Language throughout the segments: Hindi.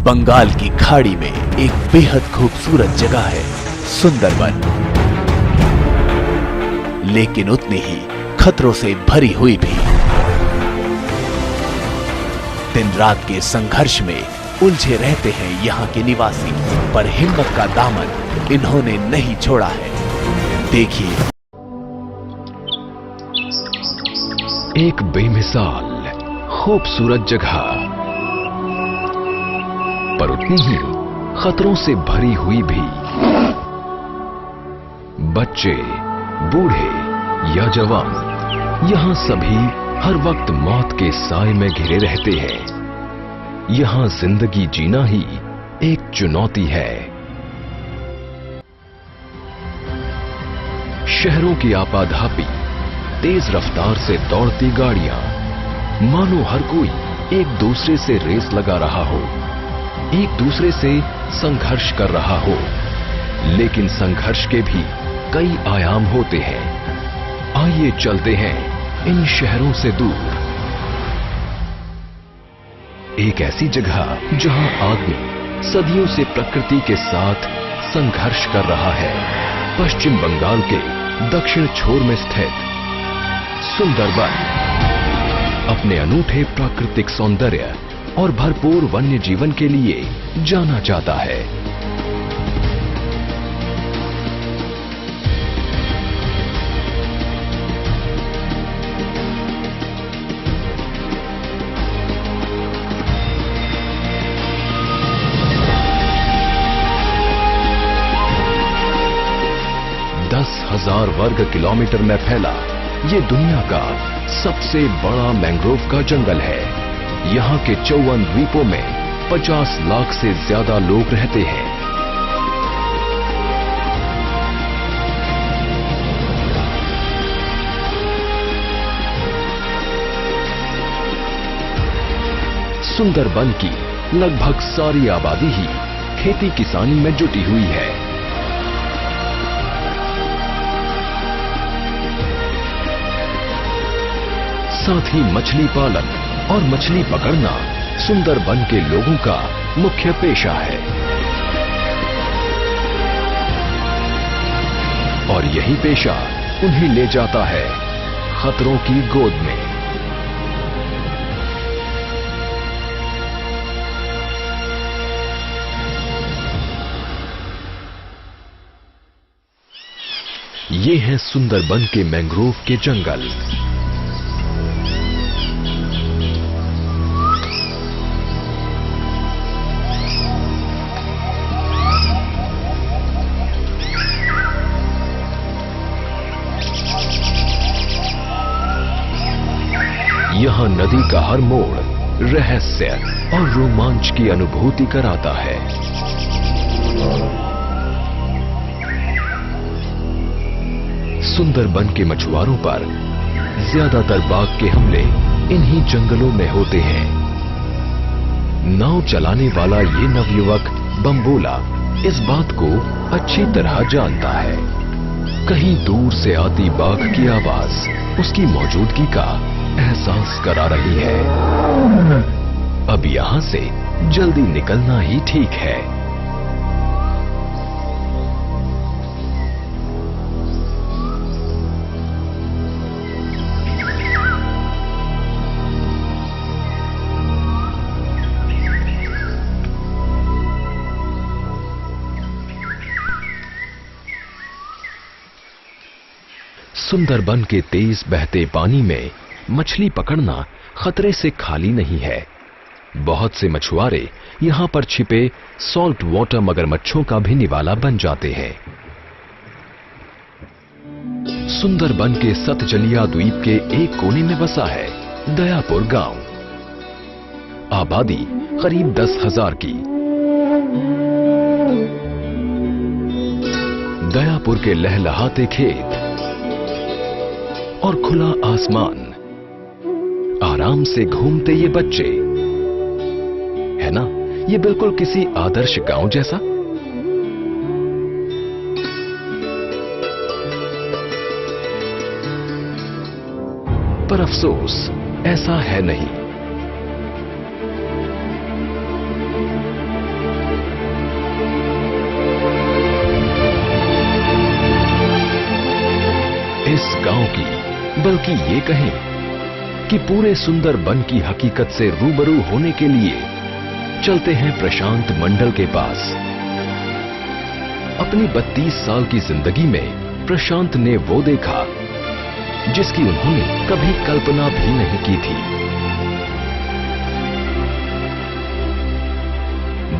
बंगाल की खाड़ी में एक बेहद खूबसूरत जगह है सुंदरबन, लेकिन उतनी ही खतरों से भरी हुई भी। दिन रात के संघर्ष में उलझे रहते हैं यहाँ के निवासी, पर हिम्मत का दामन इन्होंने नहीं छोड़ा है। देखिए, एक बेमिसाल खूबसूरत जगह, पर उतनी ही खतरों से भरी हुई भी। बच्चे, बूढ़े या जवान, यहां सभी हर वक्त मौत के साए में घिरे रहते हैं। यहां जिंदगी जीना ही एक चुनौती है। शहरों की आपाधापी, तेज रफ्तार से दौड़ती गाड़ियां, मानो हर कोई एक दूसरे से रेस लगा रहा हो, एक दूसरे से संघर्ष कर रहा हो। लेकिन संघर्ष के भी कई आयाम होते हैं। आइए चलते हैं इन शहरों से दूर, एक ऐसी जगह जहां आदमी सदियों से प्रकृति के साथ संघर्ष कर रहा है। पश्चिम बंगाल के दक्षिण छोर में स्थित सुंदरबन अपने अनूठे प्राकृतिक सौंदर्य और भरपूर वन्य जीवन के लिए जाना जाता है। दस 10,000 वर्ग किलोमीटर में फैला ये दुनिया का सबसे बड़ा मैंग्रोव का जंगल है। यहाँ के 54 द्वीपों में 50 लाख से ज्यादा लोग रहते हैं। सुंदरबन की लगभग सारी आबादी ही खेती किसानी में जुटी हुई है। साथ ही मछली पालन और मछली पकड़ना सुंदरबन के लोगों का मुख्य पेशा है। और यही पेशा उन्हें ले जाता है खतरों की गोद में। ये हैं सुंदरबन के मैंग्रोव के जंगल। यहाँ नदी का हर मोड़ रहस्य और रोमांच की अनुभूति कराता है। सुंदरबन के मछुआरों पर ज्यादातर बाघ के हमले इन्हीं जंगलों में होते हैं। नाव चलाने वाला ये नवयुवक बम्बोला इस बात को अच्छी तरह जानता है। कहीं दूर से आती बाघ की आवाज उसकी मौजूदगी का एहसास करा रही है। अब यहां से जल्दी निकलना ही ठीक है। सुंदरबन के तेज बहते पानी में मछली पकड़ना खतरे से खाली नहीं है। बहुत से मछुआरे यहां पर छिपे सॉल्ट वाटर मगरमच्छों का भी निवाला बन जाते हैं। सुंदरबन के सतजलिया द्वीप के एक कोने में बसा है दयापुर गांव। आबादी करीब 10,000 की। दयापुर के लहलहाते खेत और खुला आसमान, आराम से घूमते ये बच्चे, है ना ये बिल्कुल किसी आदर्श गांव जैसा। पर अफसोस ऐसा है नहीं। गांव की, बल्कि ये कहें कि पूरे सुंदरबन की हकीकत से रूबरू होने के लिए चलते हैं प्रशांत मंडल के पास। अपनी 32 साल की जिंदगी में प्रशांत ने वो देखा जिसकी उन्होंने कभी कल्पना भी नहीं की थी।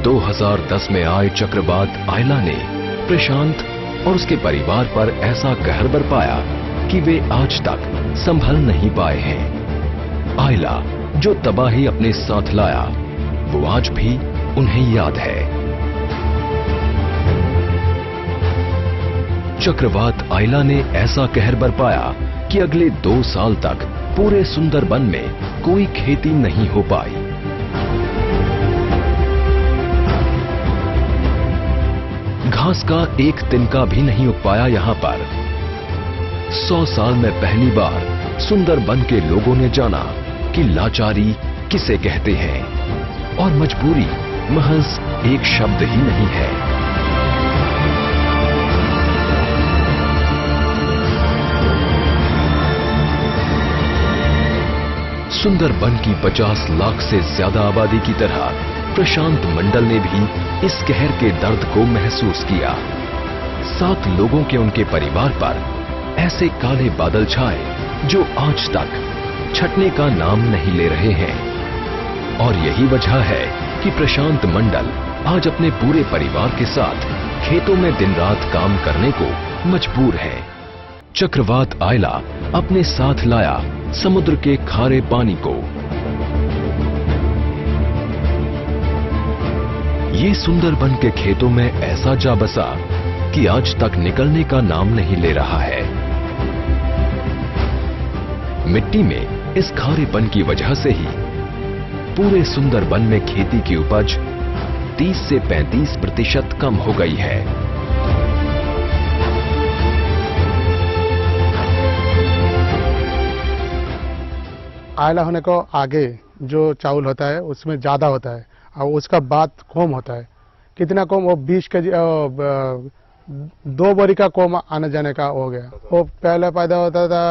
2010 में आए चक्रवात आयला ने प्रशांत और उसके परिवार पर ऐसा कहर बरपाया कि वे आज तक संभल नहीं पाए हैं। आयला जो तबाही अपने साथ लाया वो आज भी उन्हें याद है। चक्रवात आयला ने ऐसा कहर बरपाया कि अगले 2 साल तक पूरे सुंदरबन में कोई खेती नहीं हो पाई। घास का एक तिनका भी नहीं उग पाया यहां पर। 100 साल में पहली बार सुंदरबन के लोगों ने जाना कि लाचारी किसे कहते हैं और मजबूरी महज एक शब्द ही नहीं है। सुंदरबन की 50 लाख से ज्यादा आबादी की तरह प्रशांत मंडल ने भी इस कहर के दर्द को महसूस किया। 7 लोगों के उनके परिवार पर ऐसे काले बादल छाए जो आज तक छटने का नाम नहीं ले रहे हैं। और यही वजह है कि प्रशांत मंडल आज अपने पूरे परिवार के साथ खेतों में दिन रात काम करने को मजबूर है। चक्रवात आयला अपने साथ लाया समुद्र के खारे पानी को। ये सुंदरबन के खेतों में ऐसा जा बसा कि आज तक निकलने का नाम नहीं ले रहा है। मिट्टी में इस खारेपन की वजह से ही पूरे सुंदरबन में खेती की उपज 30 से 35% कम हो गई है। आयला होने को आगे जो चावल होता है उसमें ज्यादा होता है और उसका बाद कम होता है। कितना कम? वो 20 केजी 2 बोरी का कम आने जाने का हो गया। वो पहले पैदा होता था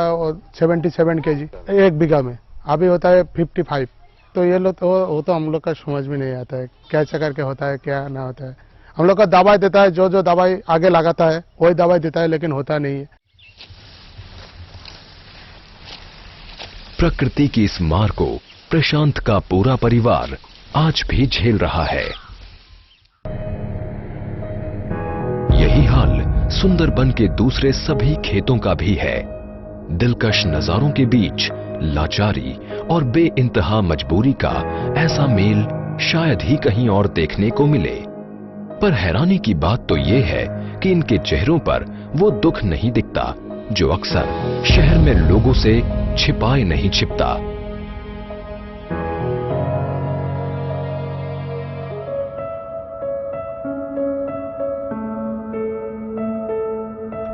77 केजी 1 बीघा में, अभी होता है 55। तो ये लोग तो हम लोग का समझ में नहीं आता है कैसे करके होता है क्या ना होता है। हम लोग का दवाई देता है, जो दवाई आगे लगाता है वही दवाई देता है, लेकिन होता नहीं है। प्रकृति की इस मार को प्रशांत का पूरा परिवार आज भी झेल रहा है। यही हाल सुंदरबन के दूसरे सभी खेतों का भी है। दिलकश नजारों के बीच लाचारी और बेइंतहा मजबूरी का ऐसा मेल शायद ही कहीं और देखने को मिले। पर हैरानी की बात तो यह है कि इनके चेहरों पर वो दुख नहीं दिखता जो अक्सर शहर में लोगों से छिपाए नहीं छिपता।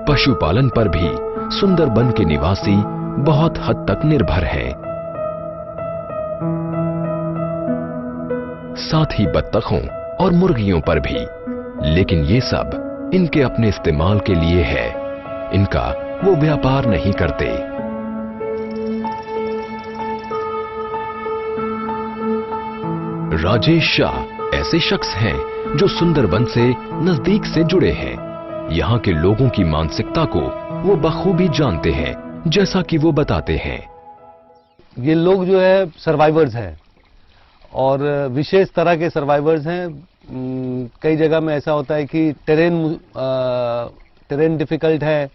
पशुपालन पर भी सुंदरबन के निवासी बहुत हद तक निर्भर हैं। साथ ही बत्तखों और मुर्गियों पर भी, लेकिन ये सब इनके अपने इस्तेमाल के लिए है। इनका वो व्यापार नहीं करते। राजेश शाह ऐसे शख्स हैं जो सुंदरबन से नजदीक से जुड़े हैं। यहाँ के लोगों की मानसिकता को वो बखूबी जानते हैं, जैसा कि वो बताते हैं। ये लोग जो है सर्वाइवर्स हैं और विशेष तरह के सर्वाइवर्स हैं। कई जगह में ऐसा होता है कि टेरेन डिफिकल्ट है,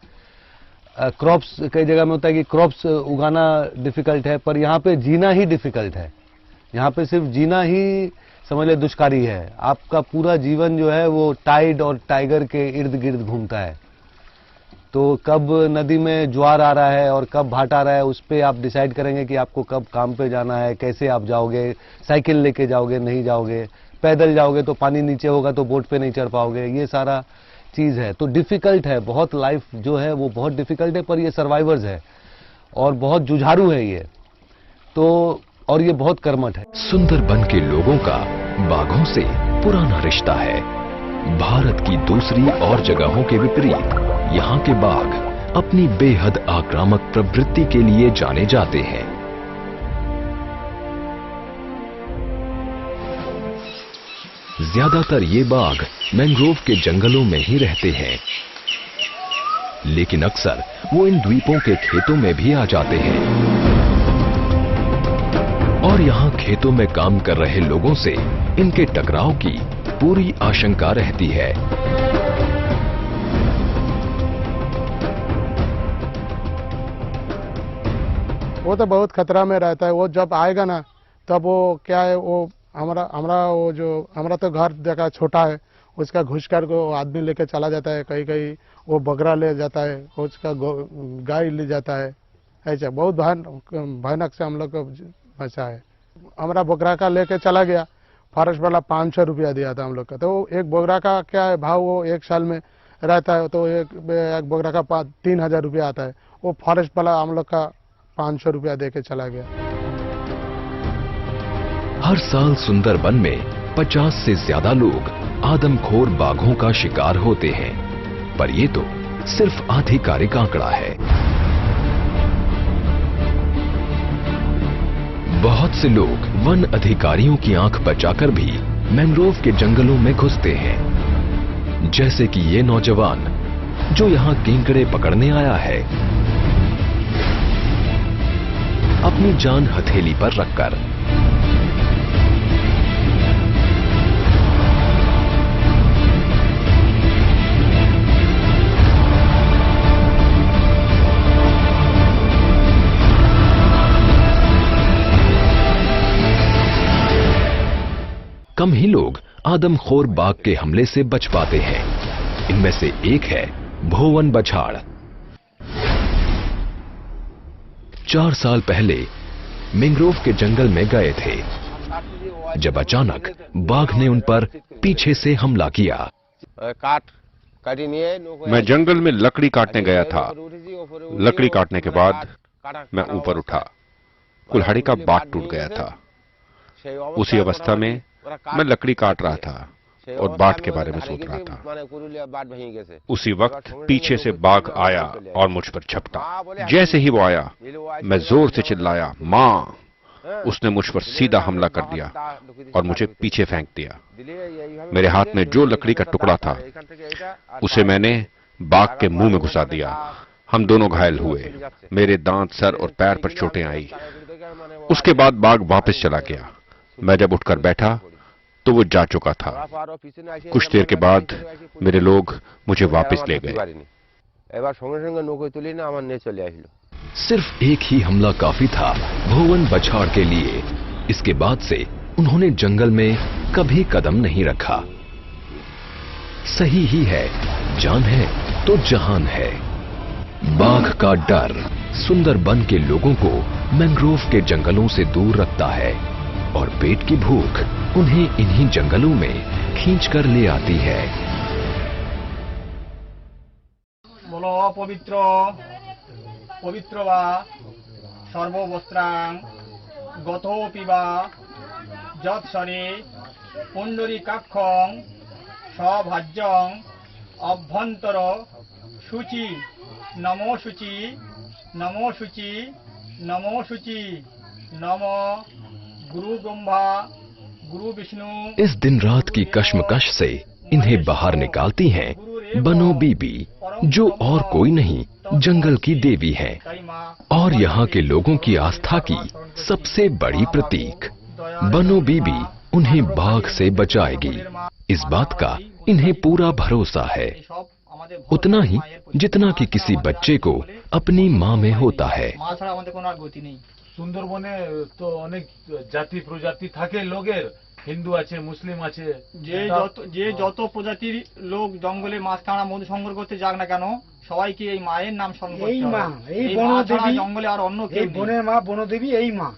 क्रॉप्स कई जगह में होता है कि क्रॉप्स उगाना डिफिकल्ट है, पर यहाँ पे जीना ही डिफिकल्ट है। यहाँ पे सिर्फ जीना ही समझ ले दुष्कारी है। आपका पूरा जीवन जो है वो टाइड और टाइगर के इर्द गिर्द घूमता है। तो कब नदी में ज्वार आ रहा है और कब भाट आ रहा है, उस पर आप डिसाइड करेंगे कि आपको कब काम पे जाना है, कैसे आप जाओगे, साइकिल लेके जाओगे नहीं जाओगे, पैदल जाओगे तो पानी नीचे होगा तो बोट पे नहीं चढ़ पाओगे। ये सारा चीज है, तो डिफिकल्ट है बहुत। लाइफ जो है वो बहुत डिफिकल्ट है, पर ये सर्वाइवर्स है और बहुत जुझारू है ये तो, और ये बहुत कर्मठ है। सुंदरबन के लोगों का बाघों से पुराना रिश्ता है। भारत की दूसरी और जगहों के विपरीत यहाँ के बाघ अपनी बेहद आक्रामक प्रवृत्ति के लिए जाने जाते हैं। ज्यादातर ये बाघ मैंग्रोव के जंगलों में ही रहते हैं, लेकिन अक्सर वो इन द्वीपों के खेतों में भी आ जाते हैं और यहां खेतों में काम कर रहे लोगों से इनके टकराव की पूरी आशंका रहती है। वो तो बहुत खतरा में रहता है। वो जब आएगा ना तब वो क्या है, वो हमारा तो घर जगह छोटा है, उसका घुस कर को आदमी लेके चला जाता है। कहीं कहीं वो बकरा ले जाता है, उसका गाय ले जाता है। ऐसा बहुत भयानक से हम लोग को बचा है। हमारा बकरा का लेके चला गया, फॉरेस्ट वाला 500 रुपया दिया था हम लोग का। तो एक बकरा का क्या है भाव, वो एक साल में रहता है तो एक बकरा का 3000 रुपया आता है। वो फॉरेस्ट वाला हम लोग का 500 रुपया दे के चला गया। हर साल सुंदरबन में 50 से ज्यादा लोग आदमखोर बाघों का शिकार होते हैं, पर ये तो सिर्फ आधिकारिक आंकड़ा है। बहुत से लोग वन अधिकारियों की आंख बचाकर भी मैंग्रोव के जंगलों में घुसते हैं, जैसे कि ये नौजवान जो यहां केंकड़े पकड़ने आया है, अपनी जान हथेली पर रखकर। कम ही लोग आदमखोर बाघ के हमले से बच पाते हैं। इनमें से एक है भोवन बछाड़। 4 साल पहले मैंग्रोव के जंगल में गए थे, जब अचानक बाघ ने उन पर पीछे से हमला किया। मैं जंगल में लकड़ी काटने गया था। लकड़ी काटने के बाद मैं ऊपर उठा, कुल्हाड़ी का बाट टूट गया था। उसी अवस्था में मैं लकड़ी काट रहा था और बाट के बारे में सोच रहा था। उसी वक्त पीछे से बाघ आया और मुझ पर झपटा। जैसे ही वो आया, मैं जोर से चिल्लाया, माँ! उसने मुझ पर सीधा हमला कर दिया और मुझे पीछे फेंक दिया। मेरे हाथ में जो लकड़ी का टुकड़ा था, उसे मैंने बाघ के मुंह में घुसा दिया। हम दोनों घायल हुए। मेरे दांत, सर और पैर पर चोटें आई। उसके बाद बाघ वापस चला गया। मैं जब उठकर बैठा तो वो जा चुका था। कुछ देर के बाद मेरे लोग मुझे वापस ले गए। सिर्फ एक ही हमला काफी था भोवन बछाड़ के लिए। इसके बाद से उन्होंने जंगल में कभी कदम नहीं रखा। सही ही है, जान है तो जहान है। बाघ का डर सुंदरबन के लोगों को मैंग्रोव के जंगलों से दूर रखता है और पेट की भूख उन्हें इन्हीं जंगलों में खींचकर ले आती है। बोलो पवित्र पवित्र वा सर्ववस्त्रां गतोऽपि वा यत्सरे पुण्डरीकाक्षं सभाज्यं अभ्यन्तर शुचि नमो शुचि नमो शुचि नमो शुचि नमो गुरु ब्रह्मा गुरु विष्णु। इस दिन रात की कश्मकश से इन्हें बाहर निकालती हैं बनो बीबी, जो और कोई नहीं जंगल की देवी है और यहाँ के लोगों की आस्था की सबसे बड़ी प्रतीक। बनो बीबी उन्हें बाघ से बचाएगी, इस बात का इन्हें पूरा भरोसा है, उतना ही जितना कि किसी बच्चे को अपनी माँ में होता है। সুন্দরবনে তো অনেক জাতি প্রজাতি থাকে লোকের, হিন্দু আছে, মুসলিম আছে, যে যত প্রজাতির লোক জঙ্গলে মাছ কাঁড়া মধু সংগ্রহ করতে যাক না কেন, সবাইকে এই মায়ের নাম স্মরণ করতে হবে। এই মা, এই বনদেবী জঙ্গলে আর অন্য কেউ নেই। বনের মা বনদেবী এই মা,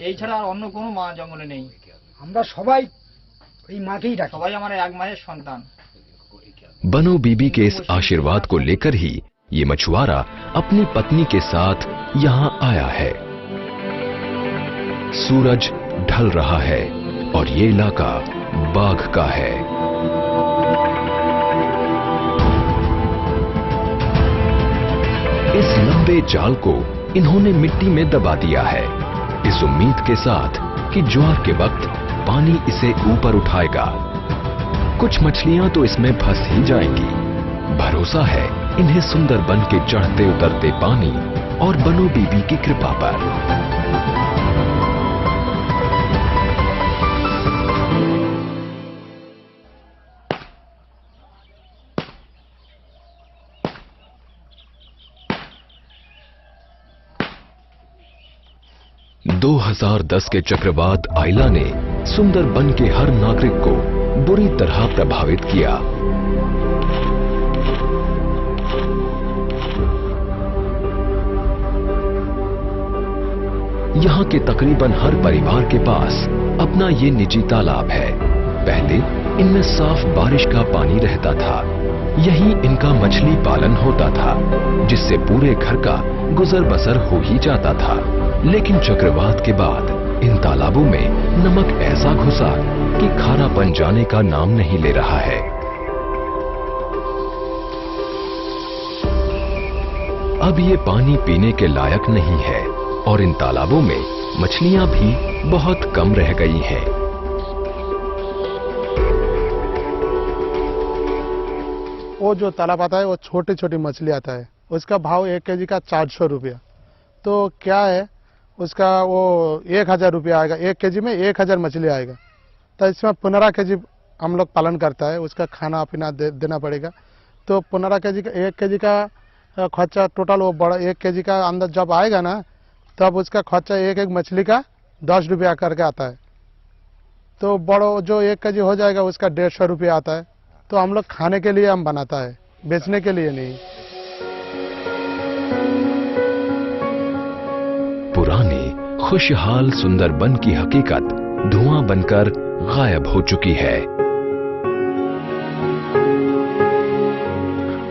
এই ছাড়া আর অন্য কোনো মা জঙ্গলে নেই। আমরা সবাই এই মাকেই ডাকি, সবাই আমার এক মায়ের সন্তান। बनो बीबी के इस आशीर्वाद को लेकर ही ये मछुआरा अपनी पत्नी के साथ यहाँ आया है। सूरज ढल रहा है और ये इलाका बाघ का है। इस लंबे जाल को इन्होंने मिट्टी में दबा दिया है, इस उम्मीद के साथ कि ज्वार के वक्त पानी इसे ऊपर उठाएगा। कुछ मछलियां तो इसमें फंस ही जाएंगी। भरोसा है इन्हें सुंदरबन के चढ़ते उतरते पानी और बनो बीबी की कृपा पर। – 2010 के चक्रवात आइला ने सुंदरबन के हर नागरिक को बुरी तरह प्रभावित किया। यहाँ के तकरीबन हर परिवार के पास अपना ये निजी तालाब है। पहले इनमें साफ बारिश का पानी रहता था, यहीं इनका मछली पालन होता था, जिससे पूरे घर का गुजर बसर हो ही जाता था। लेकिन चक्रवात के बाद इन तालाबों में नमक ऐसा घुसा कि खारापन जाने का नाम नहीं ले रहा है। अब ये पानी पीने के लायक नहीं है और इन तालाबों में मछलियां भी बहुत कम रह गई हैं। वो जो तालाब आता है वो छोटी छोटी मछली आता है, उसका भाव 1 केजी का 400 रुपया। तो क्या है उसका वो 1000 रुपया आएगा, 1 केजी में 1000 मछली आएगा। तो इसमें 15 केजी हम लोग पालन करता है, उसका खाना पीना देना पड़ेगा। तो 15 केजी का 1 केजी का खर्चा टोटल वो बड़ा 1 केजी का अंदर जब आएगा ना, तब उसका खर्चा एक मछली का 10 रुपया करके आता है। तो बड़ो जो 1 केजी हो जाएगा उसका 150 रुपया आता है। तो हम लोग खाने के लिए हम बनाता है, बेचने के लिए नहीं। पुरानी खुशहाल सुंदरबन की हकीकत धुआं बनकर गायब हो चुकी है।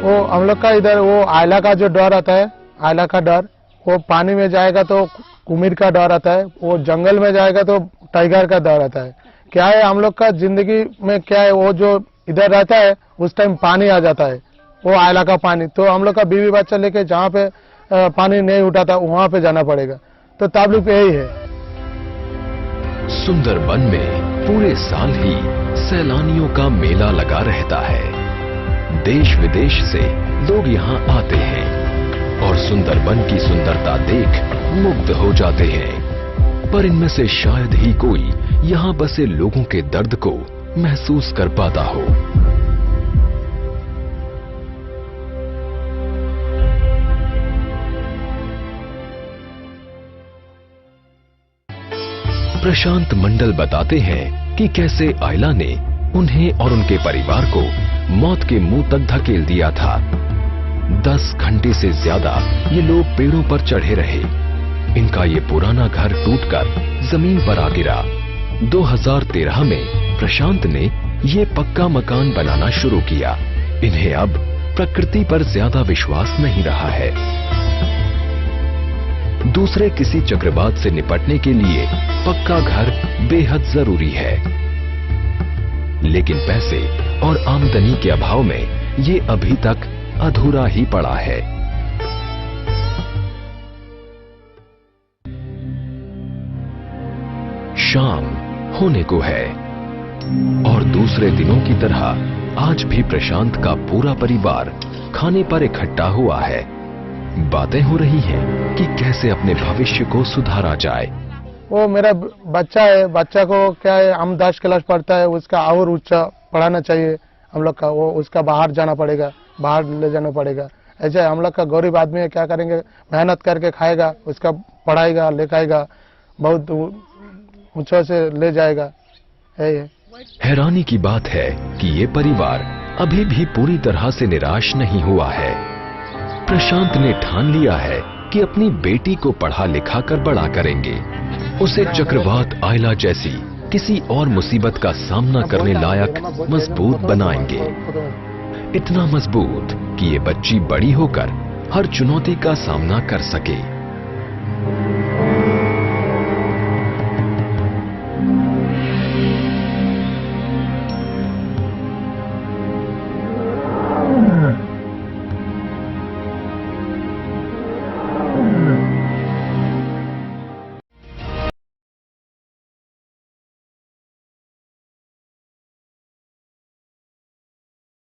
वो हम लोग का इधर वो आयला का जो डर आता है, आयला का डर, वो पानी में जाएगा तो कुमीर का डर आता है, वो जंगल में जाएगा तो टाइगर का डर आता है। क्या है हम लोग का जिंदगी में क्या है, वो जो इधर रहता है उस टाइम पानी आ जाता है, वो आयला का पानी। तो हम लोग का बीवी बच्चा लेके जहाँ पे पानी नहीं उठाता वहां पे जाना पड़ेगा। तो ताल्लुक यही है। सुंदरबन में पूरे साल ही सैलानियों का मेला लगा रहता है। देश विदेश से लोग यहाँ आते हैं और सुंदरबन की सुंदरता देख मुग्ध हो जाते हैं। पर इनमें से शायद ही कोई यहाँ बसे लोगों के दर्द को महसूस कर पाता हो। प्रशांत मंडल बताते हैं कि कैसे आयला ने उन्हें और उनके परिवार को मौत के मुंह तक धकेल दिया था। 10 घंटे से ज्यादा ये लोग पेड़ों पर चढ़े रहे। इनका ये पुराना घर टूटकर जमीन पर आ गिरा। 2013 में प्रशांत ने ये पक्का मकान बनाना शुरू किया। इन्हें अब प्रकृति पर ज्यादा विश्वास नहीं रहा है। दूसरे किसी चक्रवात से निपटने के लिए पक्का घर बेहद जरूरी है, लेकिन पैसे और आमदनी के अभाव में ये अभी तक अधूरा ही पड़ा है। शाम होने को है और दूसरे दिनों की तरह आज भी प्रशांत का पूरा परिवार खाने पर इकट्ठा हुआ है। बातें हो रही हैं कि कैसे अपने भविष्य को सुधारा जाए। वो मेरा बच्चा है, बच्चा को क्या है, हम 10 क्लास पढ़ता है, उसका और ऊंचा पढ़ाना चाहिए हम लोग का। वो उसका बाहर जाना पड़ेगा, बाहर ले जाना पड़ेगा। ऐसे हम लोग का गरीब आदमी है, क्या करेंगे, मेहनत करके खाएगा, उसका पढ़ाएगा, लेखाएगा, बहुत ऊंचा से ले जाएगा। है हैरानी की बात है कि ये परिवार अभी भी पूरी तरह से निराश नहीं हुआ है। प्रशांत ने ठान लिया है कि अपनी बेटी को पढ़ा लिखा कर बड़ा करेंगे, उसे चक्रवात आयला जैसी किसी और मुसीबत का सामना करने लायक मजबूत बनाएंगे। इतना मजबूत कि ये बच्ची बड़ी होकर हर चुनौती का सामना कर सके।